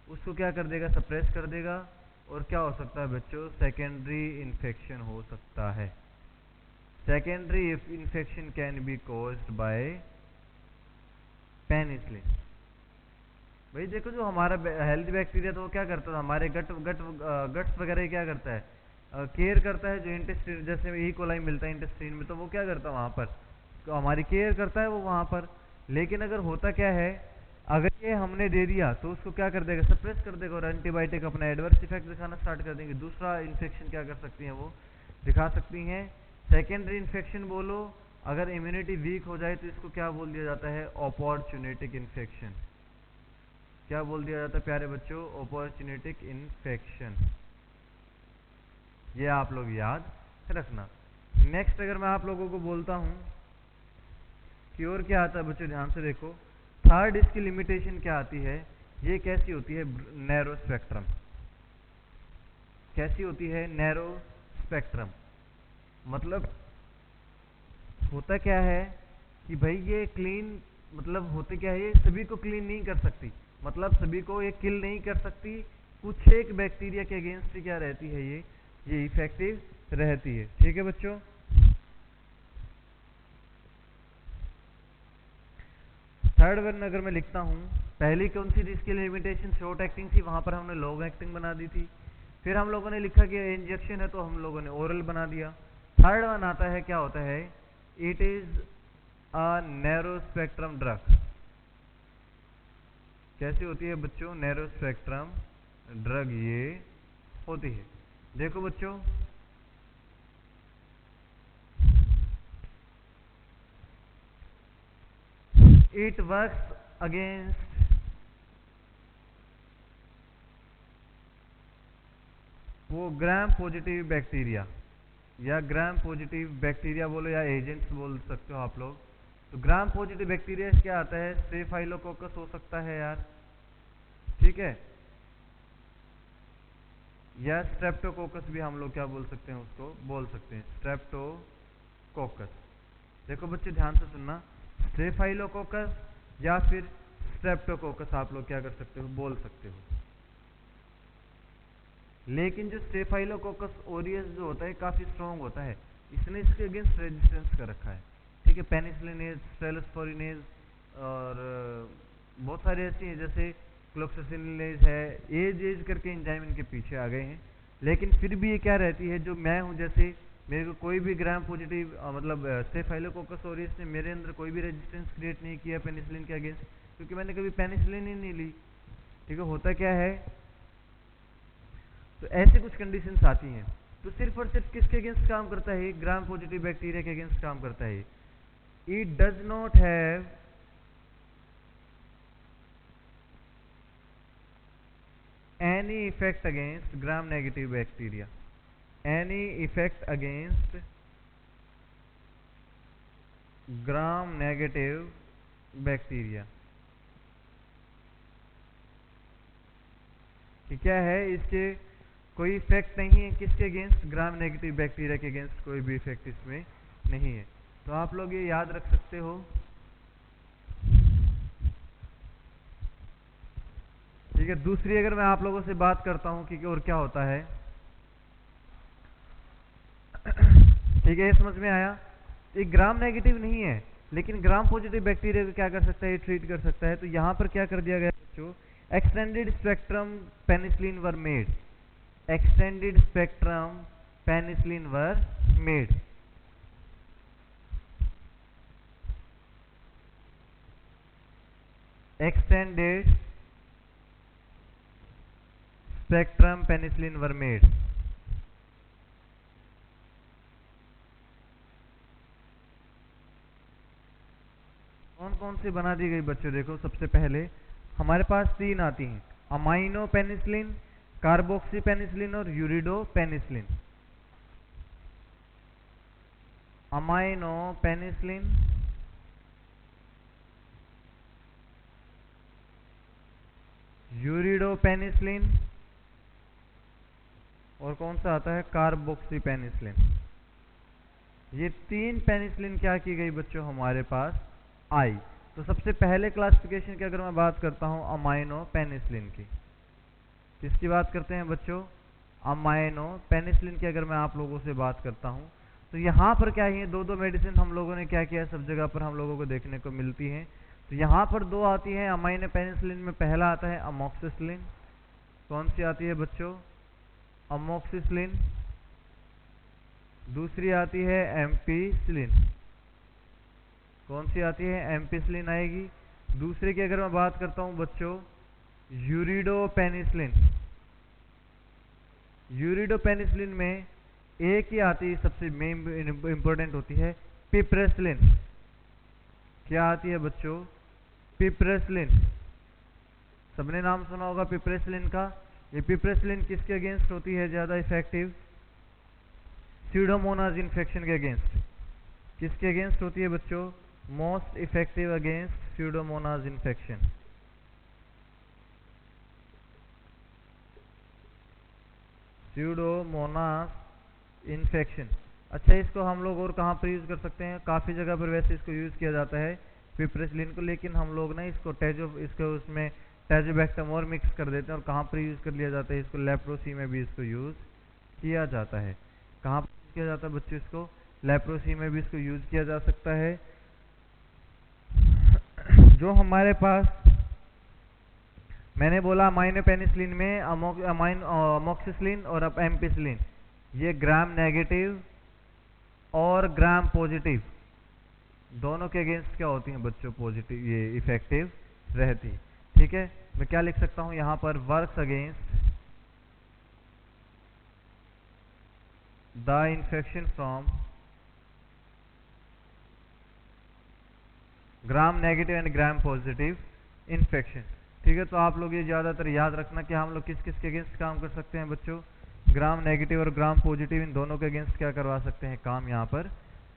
उसको क्या कर देगा, सप्रेस कर देगा। और क्या हो सकता है बच्चों, सेकेंडरी इन्फेक्शन हो सकता है। Secondary infection can be caused by penicillin. भाई देखो, जो हमारा हेल्दी बैक्टीरिया तो वो क्या करता है, हमारे गट्स वगैरह क्या करता है, केयर करता है। जो इंटेस्टाइन, जैसे ई कोलाई मिलता है इंटेस्टाइन में, तो वो क्या करता है वहाँ पर, तो हमारी केयर करता है वो वहाँ पर। लेकिन अगर होता क्या है, अगर ये हमने दे दिया तो उसको क्या कर देगा, सप्रेस कर देगा, और एंटीबायोटिक अपना एडवर्स इफेक्ट दिखाना स्टार्ट कर देंगे। दूसरा इन्फेक्शन क्या कर सकती हैं, वो दिखा सकती हैं, सेकेंडरी इन्फेक्शन बोलो। अगर इम्यूनिटी वीक हो जाए तो इसको क्या बोल दिया जाता है, अपॉर्चुनिटिक इन्फेक्शन। क्या बोल दिया जाता है प्यारे बच्चों, अपॉर्चुनिटिक इन्फेक्शन। ये आप लोग याद रखना। नेक्स्ट अगर मैं आप लोगों को बोलता हूं कि और क्या आता है बच्चों, ध्यान से देखो, थर्ड इसकी लिमिटेशन क्या आती है, ये कैसी होती है, नैरो स्पेक्ट्रम। कैसी होती है, नैरो स्पेक्ट्रम। मतलब होता क्या है कि भाई ये क्लीन, मतलब होते क्या है, ये सभी को क्लीन नहीं कर सकती, मतलब सभी को ये किल नहीं कर सकती। कुछ एक बैक्टीरिया के अगेंस्ट क्या रहती है, ये इफेक्टिव रहती है, ठीक है बच्चों। थर्ड वन अगर मैं लिखता हूं, पहली कौन सी थी इसकी लिमिटेशन, शॉर्ट एक्टिंग थी, वहां पर हमने लॉन्ग एक्टिंग बना दी थी। फिर हम लोगों ने लिखा कि इंजेक्शन है तो हम लोगों ने ओरल बना दिया। थर्ड वन आता है, क्या होता है, it is a narrow spectrum drug. कैसी होती है बच्चों, नैरो स्पेक्ट्रम ड्रग ये होती है। देखो बच्चों, इट वर्क्स अगेंस्ट वो ग्राम पॉजिटिव बैक्टीरिया, या ग्राम पॉजिटिव बैक्टीरिया बोलो या एजेंट्स बोल सकते हो आप लोग। तो ग्राम पॉजिटिव बैक्टीरिया क्या आता है, स्टेफाइलोकोकस हो सकता है यार, ठीक है, या स्ट्रेप्टोकोकस भी हम लोग क्या बोल सकते हैं, उसको बोल सकते हैं स्ट्रेप्टोकोकस। देखो बच्चे ध्यान से सुनना, स्टेफाइलोकोकस या फिर स्ट्रेप्टोकोकस आप लोग क्या कर सकते हो, बोल सकते हो। लेकिन जो स्टेफाइलोकोकस ओरियस जो होता है काफी स्ट्रॉन्ग होता है, इसने इसके अगेंस्ट रेजिस्टेंस कर रखा है, ठीक है। पेनिसिलिनेज, सेलोस्पोरिनेज और बहुत सारे ऐसी हैं, जैसे क्लोक्सासिलिनेज है, एज करके एंजाइम इनके पीछे आ गए हैं। लेकिन फिर भी ये क्या रहती है, जो मैं हूं, जैसे मेरे को कोई भी ग्राम पॉजिटिव मतलब स्टेफाइलोकोकस ओरियस ने मेरे अंदर कोई भी रेजिस्टेंस क्रिएट नहीं किया पेनिसिलिन के अगेंस्ट, क्योंकि मैंने कभी पेनिसिलिन ही नहीं ली, ठीक है। होता क्या है, तो ऐसे कुछ कंडीशंस आती हैं, तो सिर्फ और सिर्फ किसके अगेंस्ट काम करता है, ग्राम पॉजिटिव बैक्टीरिया के अगेंस्ट काम करता है। It does not have any effect against gram negative bacteria, any effect against gram negative bacteria. कि क्या है, इसके कोई इफेक्ट नहीं है किसके अगेंस्ट, ग्राम नेगेटिव बैक्टीरिया के अगेंस्ट कोई भी इफेक्ट इसमें नहीं है। तो आप लोग ये याद रख सकते हो, ठीक है। दूसरी अगर मैं आप लोगों से बात करता हूं कि और क्या होता है, ठीक है, ये समझ में आया। ये ग्राम नेगेटिव नहीं है, लेकिन ग्राम पॉजिटिव बैक्टीरिया को क्या कर सकता है, ये ट्रीट कर सकता है। तो यहां पर क्या कर दिया गया बच्चों, extended spectrum penicillin were made, extended spectrum penicillin were made। extended spectrum penicillin were made. कौन कौन सी बना दी गई बच्चों? देखो सबसे पहले हमारे पास तीन आती हैं, अमाइनो पेनिसिलिन, कार्बोक्सी पेनिसिलिन और यूरिडो पेनिसिलिन। अमाइनो पेनिसिलिन, यूरिडो पेनिसिलिन और कौन सा आता है? Carboxy penicillin. ये तीन पेनिसिलिन क्या की गई बच्चों? हमारे पास आई। तो सबसे पहले क्लासिफिकेशन की अगर मैं बात करता हूं अमाइनो पेनिसिलिन की, किसकी बात करते हैं बच्चों? अमाइनो पेनिसिलिन की अगर मैं आप लोगों से बात करता हूं तो यहां पर क्या है, दो दो मेडिसिन हम लोगों ने क्या किया, सब जगह पर हम लोगों को देखने को मिलती हैं। तो यहां पर दो आती है अमाइनो पेनिसिलिन में। पहला आता है अमोक्सिसिलिन। कौन सी आती है बच्चों? अमोक्सिसिलिन। दूसरी आती है एम्पिसिलिन। कौन सी आती है? एम्पिसिलिन आएगी। दूसरे की अगर मैं बात करता हूं बच्चों, यूरिडो पेनिसिलिन। यूरिडो पेनिसिलिन में एक ही आती है, सबसे मेन इंपॉर्टेंट होती है पिप्रेसिलिन। क्या आती है बच्चों? पिप्रेसिलिन। सबने नाम सुना होगा पिप्रेसिलिन का। ये पिप्रेसिलिन किसके अगेंस्ट होती है ज्यादा इफेक्टिव? स्यूडोमोनास इन्फेक्शन के अगेंस्ट। किसके अगेंस्ट होती है बच्चों? Most effective against Pseudomonas infection. Pseudomonas infection. अच्छा, इसको हम लोग और कहाँ पर यूज कर सकते हैं? काफी जगह पर वैसे इसको यूज किया जाता है पिप्रेसिलिन को, लेकिन हम लोग ना इसको उसमें टैजोबैक्टम और मिक्स कर देते हैं। और कहाँ पर यूज कर लिया जाता है इसको? लेप्रोसी में भी इसको यूज किया जाता है। कहाँ पर किया जाता है बच्चों? इसको लेप्रोसी में भी इसको यूज किया जा सकता है। जो हमारे पास मैंने बोला अमाइनो पेनिसिलिन में अमोक्सिसिलिन और अब एम्पिसिलिन, ये ग्राम नेगेटिव और ग्राम पॉजिटिव दोनों के अगेंस्ट क्या होती हैं बच्चों? पॉजिटिव, ये इफेक्टिव रहती। ठीक है, मैं क्या लिख सकता हूं यहां पर? Works against the infection from gram negative and gram positive infection. ठीक है, तो आप लोग ये ज्यादातर याद रखना कि हम लोग किस किस के अगेंस्ट काम कर सकते हैं बच्चों? ग्राम नेगेटिव और ग्राम पॉजिटिव, इन दोनों के अगेंस्ट क्या करवा सकते हैं? काम यहाँ पर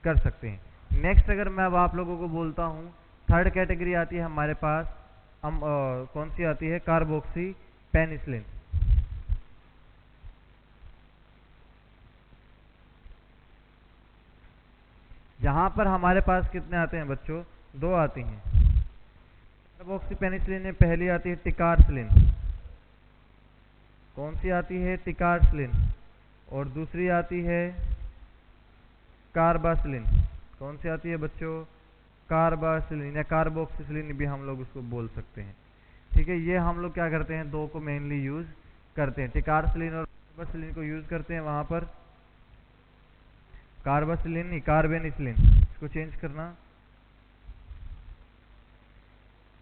कर सकते हैं। नेक्स्ट अगर मैं अब आप लोगों को बोलता हूँ, थर्ड कैटेगरी आती है हमारे पास, कौन सी आती है? Carboxy penicillin. यहां पर हमारे पास कितने आते हैं बच्चों? दो आती हैं। कार्बोक्सी पेनिसिलिन में पहली आती है टिकारसिलिन। कौन सी आती है? टिकारसिलिन। और दूसरी आती है कार्बासिलिन। कौन सी आती है बच्चों? कार्बासिलिन या कार्बोक्सिसिलिन भी हम लोग उसको बोल सकते हैं। ठीक है, ये हम लोग क्या करते हैं? दो को मेनली यूज करते हैं, टिकारसिलिन और कार्बासिलिन को यूज करते हैं। वहां पर कार्बासिलिन नहीं, कार्बेनिसिलिन, इसको चेंज करना,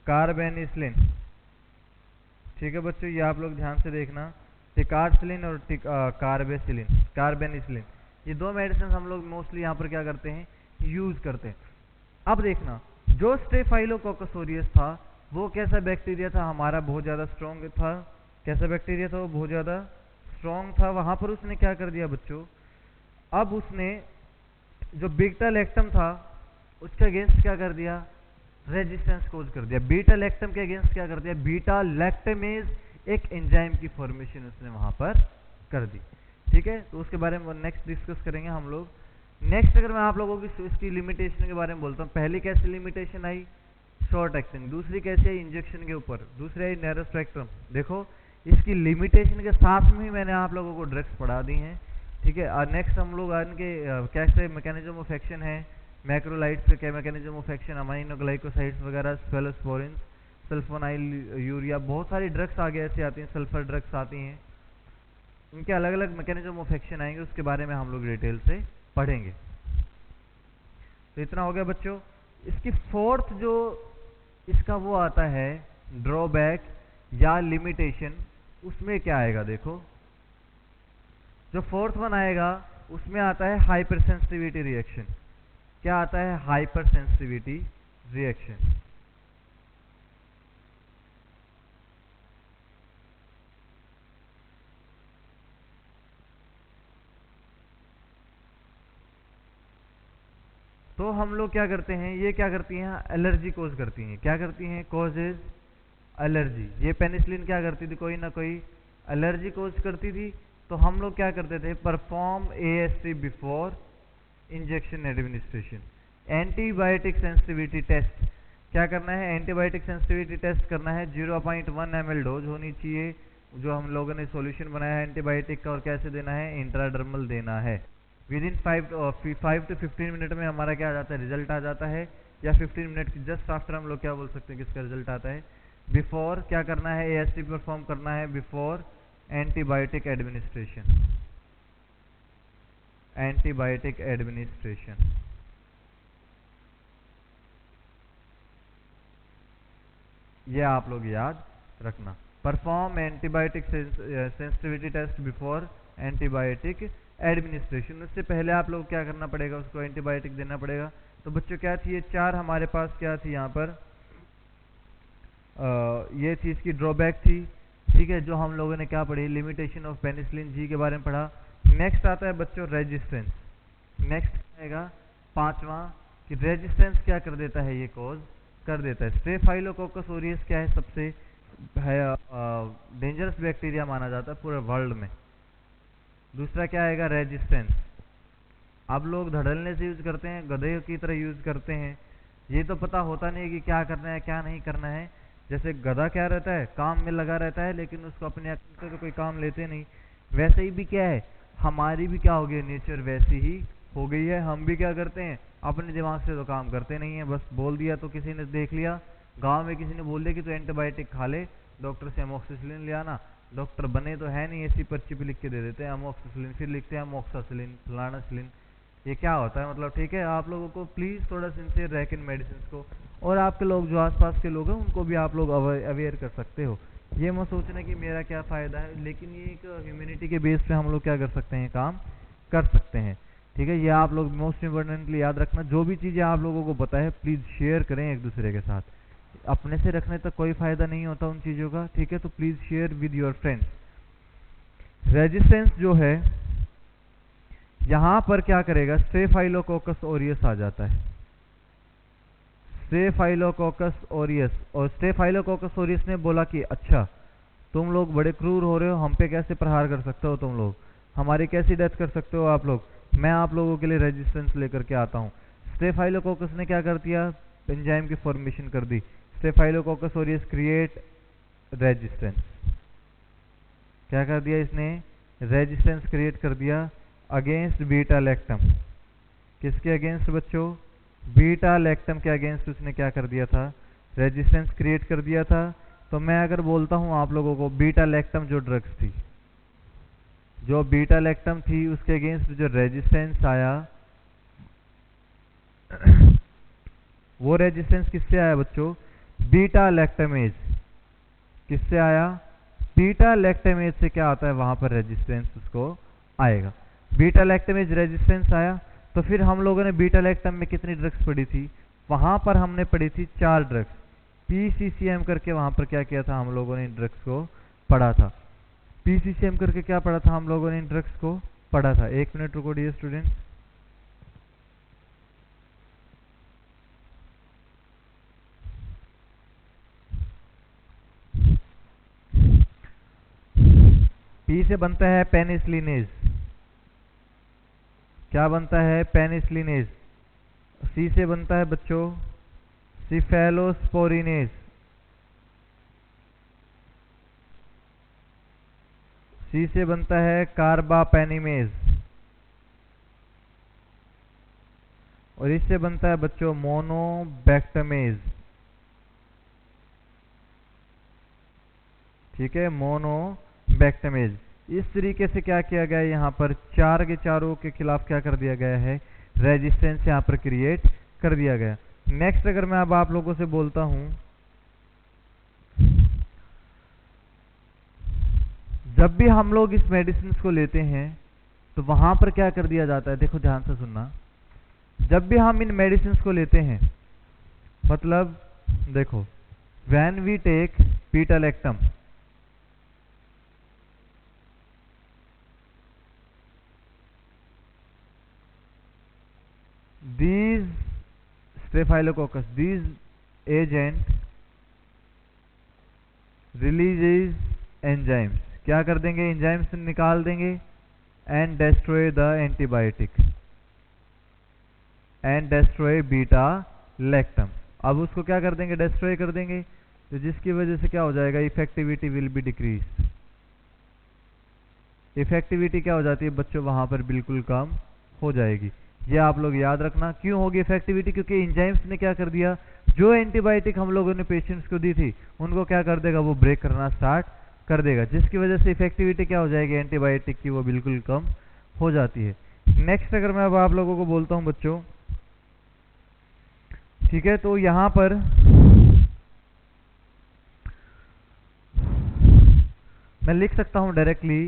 कार्बेनिसिलिन। ठीक है बच्चों, ये आप लोग ध्यान से देखना, टिकारसिलिन और कार्बेनिसिलिन, ये दो मेडिसिन हम लोग मोस्टली यहाँ पर क्या करते हैं? यूज करते हैं। अब देखना, जो स्टेफाइलोकोकस ऑरियस था वो कैसा बैक्टीरिया था? हमारा बहुत ज्यादा स्ट्रॉन्ग था। कैसा बैक्टीरिया था? वो बहुत ज्यादा स्ट्रॉन्ग था। वहां पर उसने क्या कर दिया बच्चों? अब उसने जो बीटा लैक्टम था उसके अगेंस्ट क्या कर दिया? रेजिस्टेंस कोज कर दिया। बीटा लैक्टम के अगेंस्ट क्या कर दिया? बीटा लैक्टेमेज एक एंजाइम की फॉर्मेशन उसने वहां पर कर दी। ठीक है, तो उसके बारे में नेक्स्ट डिस्कस करेंगे हम लोग। नेक्स्ट अगर मैं आप लोगों की इसकी लिमिटेशन के बारे में बोलता हूँ, पहली कैसी लिमिटेशन आई? Short acting. दूसरी कैसी आई? इंजेक्शन के ऊपर। दूसरी आई नैरो स्पेक्ट्रम। देखो, इसकी लिमिटेशन के साथ में ही मैंने आप लोगों को ड्रग्स पढ़ा दी हैं। ठीक है, नेक्स्ट हम लोग इनके कैसे मैकेनिज्म ऑफ एक्शन है, मैक्रोलाइट्स के क्या mechanism of action, amino glycosides वगैरह, स्फेलोस्पोरिन, सल्फोनाइल यूरिया, बहुत सारी ड्रग्स आगे ऐसी आती हैं, सल्फर ड्रग्स आती हैं, इनके अलग अलग मैकेनिज्म ऑफ एक्शन आएंगे, उसके बारे में हम लोग डिटेल से पढ़ेंगे। तो इतना हो गया बच्चों। इसकी फोर्थ जो इसका वो आता है ड्रॉबैक या लिमिटेशन, उसमें क्या आएगा देखो, जो फोर्थ वन आएगा उसमें आता है हाइपर सेंसिटिविटी रिएक्शन। क्या आता है? Hyper sensitivity reaction. तो हम लोग क्या करते हैं, ये क्या करती हैं, एलर्जी कोज करती हैं। क्या करती हैं? Causes allergy. ये पेनिसिलिन क्या करती थी, कोई ना कोई एलर्जी कोज करती थी। तो हम लोग क्या करते थे, perform AST before injection administration. Antibiotic sensitivity test क्या करना है, एंटीबायोटिक सेंसिटिविटी टेस्ट करना है। 0.1 ml डोज होनी चाहिए जो हम लोगों ने सॉल्यूशन बनाया है एंटीबायोटिक का, और कैसे देना है, इंट्राडर्मल देना है। विद इन 5 to 15 मिनट में हमारा क्या आ जाता है, रिजल्ट आ जाता है, या 15 मिनट की जस्ट आफ्टर हम लोग क्या बोल सकते हैं किसका रिजल्ट आता है। बिफोर क्या करना है, AST परफॉर्म करना है before antibiotic administration. Antibiotic administration, ये आप लोग याद रखना। Perform antibiotic sensitivity test before antibiotic administration. उससे पहले आप लोग क्या करना पड़ेगा, उसको एंटीबायोटिक देना पड़ेगा। तो बच्चों क्या थी, ये चार हमारे पास क्या थी यहाँ पर, ये चीज की ड्रॉबैक थी। ठीक है, जो हम लोगों ने क्या पढ़ी, लिमिटेशन ऑफ पेनिसिलिन जी के बारे में पढ़ा। नेक्स्ट आता है बच्चों रेजिस्टेंस। नेक्स्ट आएगा पांचवा कि रेजिस्टेंस क्या कर देता है, ये कॉज कर देता है। स्टेफाइलोकोकस ओरियस क्या है, सबसे डेंजरस बैक्टीरिया माना जाता है पूरे वर्ल्ड में। दूसरा क्या आएगा, रेजिस्टेंस। अब लोग धड़ल्ले से यूज करते हैं, गधे की तरह यूज करते हैं। ये तो पता होता नहीं है कि क्या करना है क्या नहीं करना है। जैसे गधा क्या रहता है, काम में लगा रहता है, लेकिन उसको अपने अकल से तो कोई काम लेते नहीं। वैसे ही भी क्या है, हमारी भी क्या हो गई, नेचर वैसी ही हो गई है। हम भी क्या करते हैं, अपने दिमाग से तो काम करते नहीं है, बस बोल दिया तो किसी ने देख लिया, गांव में किसी ने बोल दिया कि तू एंटीबायोटिक खा ले, डॉक्टर से अमोक्सिसिलिन ले आना। डॉक्टर बने तो है नहीं, ऐसी पर्ची पे लिख के दे देते हैं अमोक्सिसिलिन, फिर लिखते हैं अमोक्सासिलिन फलानासिलिन। ये क्या होता है, मतलब ठीक है, आप लोगों को प्लीज थोड़ा सिंसियर रह के मेडिसिन को, और आपके लोग जो आसपास के लोग हैं उनको भी आप लोग अवेयर कर सकते हो। ये मत सोचना कि मेरा क्या फायदा है, लेकिन ये एक ह्यूमैनिटी के बेस पे हम लोग क्या कर सकते हैं, काम कर सकते हैं। ठीक है, ये आप लोग मोस्ट इम्पोर्टेंटली याद रखना। जो भी चीजें आप लोगों को पता है प्लीज शेयर करें एक दूसरे के साथ। अपने से रखने तक कोई फायदा नहीं होता उन चीजों का। ठीक है, तो please share with your friends. Resistance जो है यहां पर क्या करेगा, स्टेफाइलोकोकस ओरियस आ जाता है। स्टेफाइलोकोकस ओरियस, और स्टेफाइलोकोकस ओरियस ने बोला कि अच्छा तुम लोग बड़े क्रूर हो रहे हो, हम पे कैसे प्रहार कर सकते हो तुम लोग, हमारी कैसी डेथ कर सकते हो आप लोग, मैं आप लोगों के लिए रेजिस्टेंस लेकर के आता हूँ। स्टेफाइलोकोकस ने क्या कर दिया, एंजाइम की फॉर्मेशन कर दी। Staphylococcus aureus create resistance. क्या कर दिया इसने, रेजिस्टेंस क्रिएट कर दिया अगेंस्ट बीटा लैक्टम। किसके अगेंस्ट बच्चों, बीटा लैक्टम के अगेंस्ट उसने क्या कर दिया था, रेजिस्टेंस क्रिएट कर दिया था। तो मैं अगर बोलता हूं आप लोगों को, बीटा लैक्टम जो ड्रग्स थी, जो बीटा लैक्टम थी उसके अगेंस्ट जो रेजिस्टेंस आया, वो रेजिस्टेंस किससे आया बच्चों, बीटा लैक्टमेज। किससे आया, बीटा लैक्टमेज से क्या आता है, वहां पर रेजिस्टेंस उसको आएगा। बीटा लैक्टमेज रेजिस्टेंस आया, तो फिर हम लोगों ने बीटा लैक्टम में कितनी ड्रग्स पढ़ी थी, वहां पर हमने पढ़ी थी 4 ड्रग्स। PCCM करके वहां पर क्या किया था हम लोगों ने, इन ड्रग्स को पढ़ा था। PCCM करके क्या पढ़ा था हम लोगों ने, इन ड्रग्स को पढ़ा था। एक मिनट रुको डियर स्टूडेंट। P से बनता है पेनिसिलिनेज। क्या बनता है, पेनिसिलिनेज। C से बनता है बच्चों सिफेलोस्पोरिनेज। C से बनता है कार्बापेनिमेज, और इससे बनता है बच्चों मोनोबैक्टमेज। ठीक है, मोनोबैक्टमेज। इस तरीके से क्या किया गया है, यहाँ पर 4 के चारों के खिलाफ क्या कर दिया गया है, रेजिस्टेंस यहाँ पर क्रिएट कर दिया गया। नेक्स्ट अगर मैं अब आप लोगों से बोलता हूं जब भी हम लोग इस मेडिसिन को लेते हैं तो वहां पर क्या कर दिया जाता है, देखो ध्यान से सुनना। जब भी हम इन मेडिसिन को लेते हैं, मतलब देखो, when we take beta lactam, these staphylococcus, these agent releases enzymes, क्या कर देंगे, एंजाइम्स निकाल देंगे, and destroy the antibiotic and destroy beta lactam. अब उसको क्या कर देंगे, डिस्ट्रॉय कर देंगे, तो जिसकी वजह से क्या हो जाएगा, effectivity will be decrease. Effectivity क्या हो जाती है बच्चों, वहां पर बिल्कुल कम हो जाएगी। ये आप लोग याद रखना। क्यों होगी इफेक्टिविटी, क्योंकि एंजाइम्स ने क्या कर दिया, जो एंटीबायोटिक हम लोगों ने पेशेंट्स को दी थी उनको क्या कर देगा, वो ब्रेक करना स्टार्ट कर देगा, जिसकी वजह से इफेक्टिविटी क्या हो जाएगी एंटीबायोटिक की, वो बिल्कुल कम हो जाती है। नेक्स्ट अगर मैं अब आप लोगों को बोलता हूं बच्चों, ठीक है, तो यहां पर मैं लिख सकता हूं directly,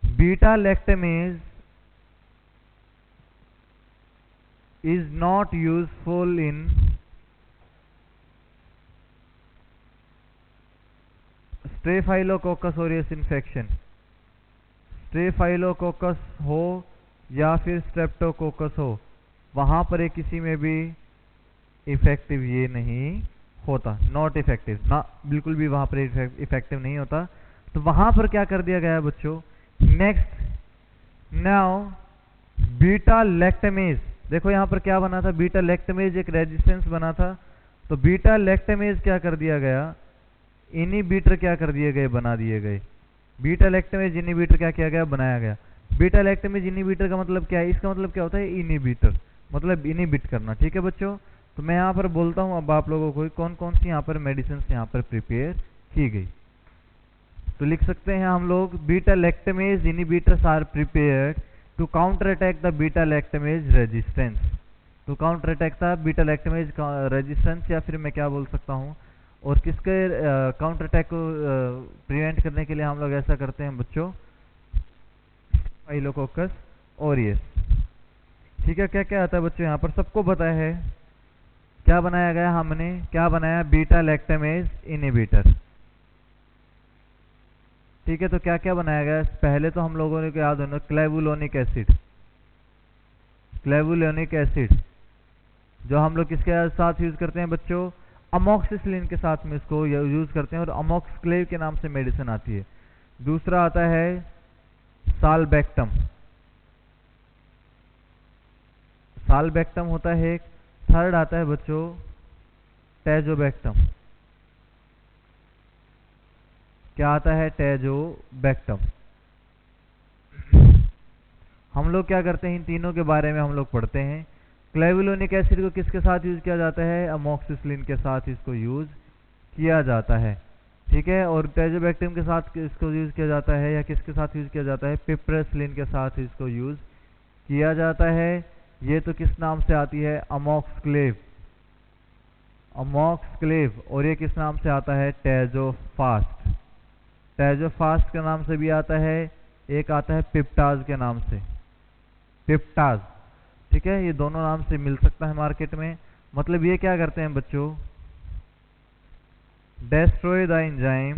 beta-lactamase is not useful in Staphylococcus aureus infection। Staphylococcus हो या फिर स्ट्रेप्टोकोकस हो, वहां पर एक किसी में भी इफेक्टिव ये नहीं होता, नॉट इफेक्टिव ना, बिल्कुल भी वहां पर इफेक्टिव नहीं होता। तो वहां पर क्या कर दिया गया है बच्चों, नेक्स्ट नाउ बीटा-लैक्टमेज, देखो यहां पर क्या बना था, बीटा-लैक्टमेज एक रेजिस्टेंस बना था, तो बीटा-लैक्टमेज क्या कर दिया गया, इनिबिटर क्या कर दिए गए, बना दिए गए। बीटा-लैक्टमेज इनिबिटर क्या किया गया, बनाया गया। बीटा-लैक्टमेज इनिबिटर का मतलब क्या है, इसका मतलब क्या होता है, इनिबिटर, मतलब इनिबिट करना। ठीक है बच्चों, तो मैं यहाँ पर बोलता हूँ अब आप लोगों को कौन कौन सी यहाँ पर मेडिसिन यहाँ पर प्रिपेयर की गई। तो लिख सकते हैं हम लोग, beta lactamase inhibitors are prepared to counterattack the beta-lactamase resistance, to counterattack the beta-lactamase resistance, या फिर मैं क्या बोल सकता हूँ, और किसके काउंटर अटैक को प्रिवेंट करने के लिए हम लोग ऐसा करते हैं बच्चों, स्टेफाइलोकोकस ऑरियस। ठीक है, क्या क्या आता है बच्चों, यहाँ पर सबको पता है क्या बनाया गया, हमने क्या बनाया, बीटा-लैक्टमेज इनिबिटर। ठीक है, तो क्या क्या बनाया गया, पहले तो हम लोगों ने को याद होना, क्लेवुलोनिक एसिड, क्लेवुलोनिक एसिड जो हम लोग किसके साथ यूज करते हैं बच्चों, अमोक्सिसिलिन के साथ में इसको यूज करते हैं, और अमोक्सक्लेव के नाम से मेडिसिन आती है। दूसरा आता है साल्बेक्टम, साल्बेक्टम होता है एक। थर्ड आता है बच्चों टैजोबैक्टम, क्या आता है, टैजोबैक्टम। हम लोग क्या करते हैं, इन तीनों के बारे में हम लोग पढ़ते हैं। क्लेवुलोनिक एसिड को किसके साथ यूज किया जाता है, अमोक्सिसिलिन के साथ इसको यूज किया जाता है। ठीक है, और टैजोबैक्टम के साथ इसको यूज किया जाता है, या किसके साथ यूज किया जाता है, पिप्रेसिलिन के साथ इसको यूज किया जाता है। ये तो किस नाम से आती है, अमोक्सक्लेव, अमोक्सक्लेव, और ये किस नाम से आता है, टैजोफास्ट, टैजोफास्ट के नाम से भी आता है। एक आता है पिप्टाज के नाम से, पिप्टाज। ठीक है, ये दोनों नाम से मिल सकता है मार्केट में। मतलब ये क्या करते हैं बच्चों, destroy the enzyme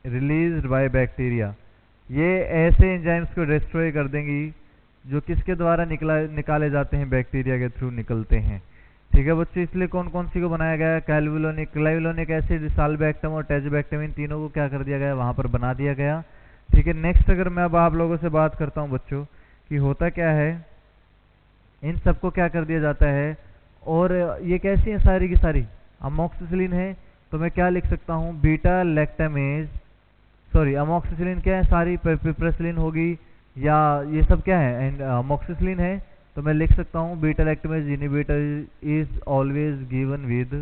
released by bacteria। ये ऐसे एंजाइम्स को डिस्ट्रॉय कर देंगी जो किसके द्वारा निकाले जाते हैं, बैक्टीरिया के थ्रू निकलते हैं। ठीक है बच्चों, इसलिए कौन कौन सी को बनाया गया है, क्लेवुलोनिक एसिड, साल्बेक्टम और टैजोबैक्टम, इन तीनों को क्या कर दिया गया, वहां पर बना दिया गया। ठीक है, नेक्स्ट अगर मैं अब आप लोगों से बात करता हूं बच्चों कि होता क्या है, इन सबको क्या कर दिया जाता है, और ये कैसी है सारी की सारी, अमोक्सिसिलिन है, तो मैं क्या लिख सकता हूँ, बीटा-लैक्टमेज, सॉरी अमोक्सिसिलिन क्या है, सारी पिप्रेसिलिन होगी, या ये सब क्या है, एंड अमोक्सिसिलिन है, तो मैं लिख सकता हूँ beta-lactamase inhibitor is always given with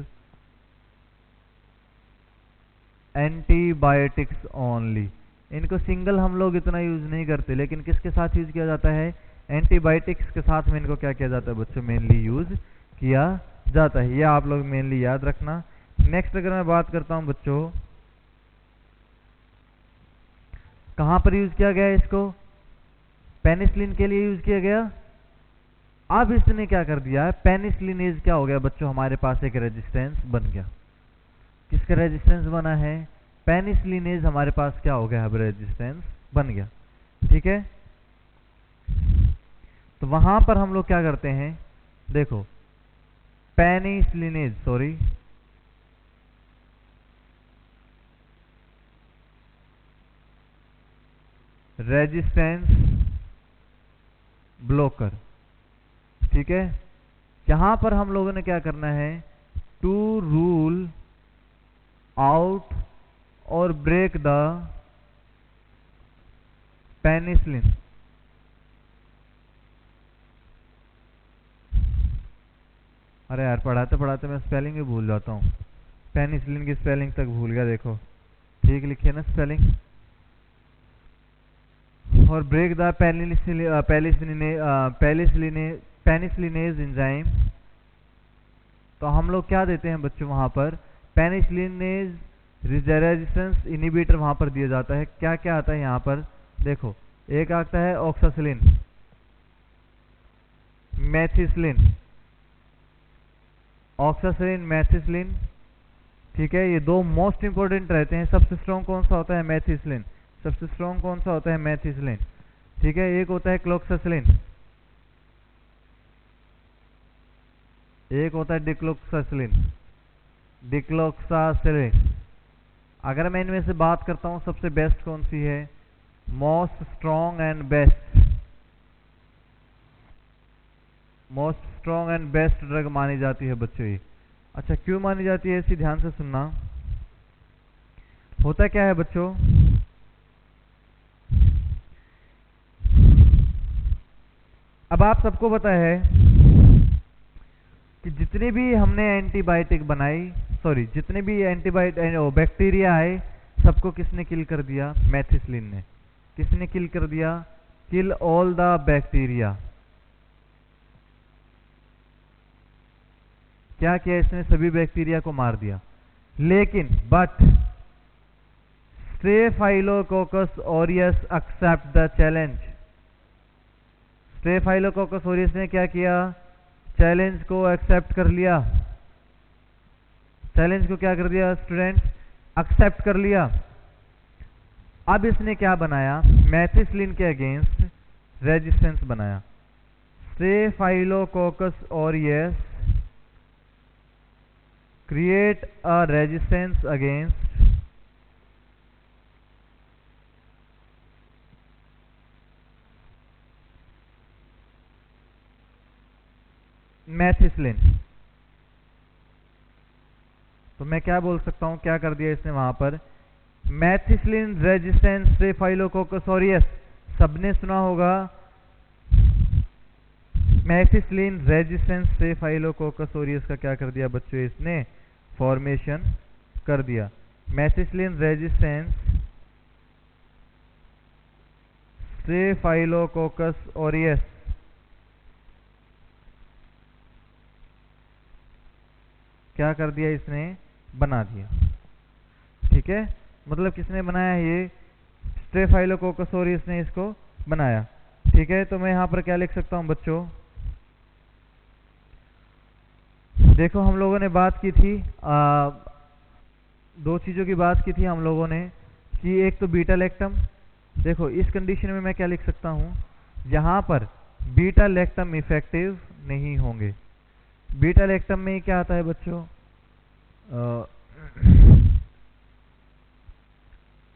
antibiotics only. इनको सिंगल हम लोग इतना यूज नहीं करते, लेकिन किसके साथ यूज किया जाता है, एंटीबायोटिक्स के साथ में इनको क्या किया जाता है बच्चों, मेनली यूज किया जाता है। ये आप लोग मेनली याद रखना। नेक्स्ट अगर मैं बात करता हूं बच्चों, कहां पर यूज किया गया इसको, पेनिसिलिन के लिए यूज किया गया। अब इसने क्या कर दिया है, पेनिसिलिनेज क्या हो गया बच्चों, हमारे पास एक रेजिस्टेंस बन गया। किसका रेजिस्टेंस बना है, पेनिसिलिनेज हमारे पास क्या हो गया, अब रेजिस्टेंस बन गया। ठीक है, तो वहां पर हम लोग क्या करते हैं, देखो पेनिसिलिनेज, सॉरी रेजिस्टेंस ब्लोकर। ठीक है, यहां पर हम लोगों ने क्या करना है, टू रूल आउट और ब्रेक द पेनिसिलिन। अरे यार, पढ़ाते पढ़ाते मैं स्पेलिंग भी भूल जाता हूँ, पेनिसिलिन की स्पेलिंग तक भूल गया। देखो ठीक लिखी है ना स्पेलिंग, और ब्रेक द पेनिसिलिनेज एंजाइम। तो हम लोग क्या देते हैं बच्चों, वहां पर पेनिसिलिनेज रेजिस्टेंस इनिबिटर वहां पर दिया जाता है। क्या क्या आता है यहाँ पर, देखो एक आता है ऑक्सासिलिन, मेथिसिलिन, ऑक्सासिलिन, मेथिसिलिन। ठीक है, ये दो मोस्ट इंपोर्टेंट रहते हैं। सबसे स्ट्रॉन्ग कौन सा होता है, मेथिसिलिन। सबसे स्ट्रॉन्ग कौन सा होता है, मेथिसिलिन। ठीक है, एक होता है क्लोक्सासिलिन, एक होता है डिक्लोक्सासिलिन, डिक्लोक्सासिलिन। अगर मैं इनमें से बात करता हूं सबसे बेस्ट कौन सी है, most strong and best, most strong and best drug मानी जाती है बच्चों ये। अच्छा, क्यों मानी जाती है इसी, ध्यान से सुनना। होता क्या है बच्चों, अब आप सबको पता है कि जितने भी हमने एंटीबायोटिक बनाई, सॉरी जितने भी एंटीबायोटिक बैक्टीरिया आए, सबको किसने किल कर दिया, मेथिसिलिन ने। किसने किल कर दिया, किल ऑल द बैक्टीरिया। क्या किया इसने, सभी बैक्टीरिया को मार दिया। लेकिन but staphylococcus aureus accept the challenge. Staphylococcus aureus ने क्या किया, चैलेंज को एक्सेप्ट कर लिया। चैलेंज को क्या कर दिया स्टूडेंट्स, एक्सेप्ट कर लिया। अब इसने क्या बनाया, मेथिसिलिन के अगेंस्ट रेजिस्टेंस बनाया। Staphylococcus aureus create a resistance against methicillin. तो मैं क्या बोल सकता हूं, क्या कर दिया इसने वहां पर, मेथिसिलिन रेजिस्टेंस स्टेफाइलोकोकस ऑरियस। सबने सुना होगा मेथिसिलिन रेजिस्टेंस स्टेफाइलोकोकस ऑरियस का क्या कर दिया बच्चों, इसने फॉर्मेशन कर दिया। मेथिसिलिन रेजिस्टेंस स्टेफाइलोकोकस ऑरियस क्या कर दिया इसने, बना दिया। ठीक है, मतलब किसने बनाया, ये स्टेफाइलोकोकस ऑरियस ने इसको बनाया। ठीक है, तो मैं यहां पर क्या लिख सकता हूं बच्चों, देखो हम लोगों ने बात की थी, दो चीजों की बात की थी हम लोगों ने, कि एक तो बीटा लैक्टम। देखो इस कंडीशन में मैं क्या लिख सकता हूं, जहां पर बीटा लैक्टम इफेक्टिव नहीं होंगे। बीटा लैक्टम में क्या आता है बच्चों,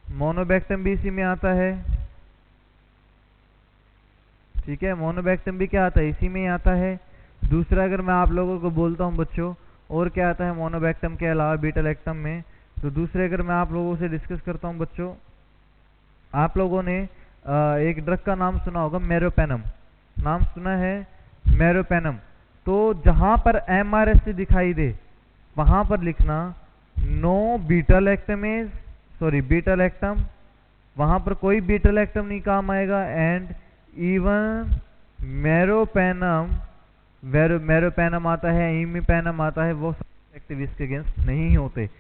मोनोबैक्टम भी इसी में आता है। ठीक है, मोनोबैक्टम भी क्या आता है, इसी में ही आता है। दूसरा अगर मैं आप लोगों को बोलता हूं बच्चों, और क्या आता है मोनोबैक्टम के अलावा बीटा लैक्टम में, तो दूसरे अगर मैं आप लोगों से डिस्कस करता हूं बच्चों, आप लोगों ने एक ड्रग का नाम सुना होगा, मेरोपेनम। नाम सुना है, मेरोपेनम। तो जहां पर MRSC दिखाई दे वहां पर लिखना no beta lactamase, sorry beta lactam, वहां पर कोई बीटा लैक्टम नहीं काम आएगा। एंड इवन मेरोपेनम, मेरोपेनम आता है, इमीपेनम आता है, वो इफेक्टिव इसके अगेंस्ट नहीं होते।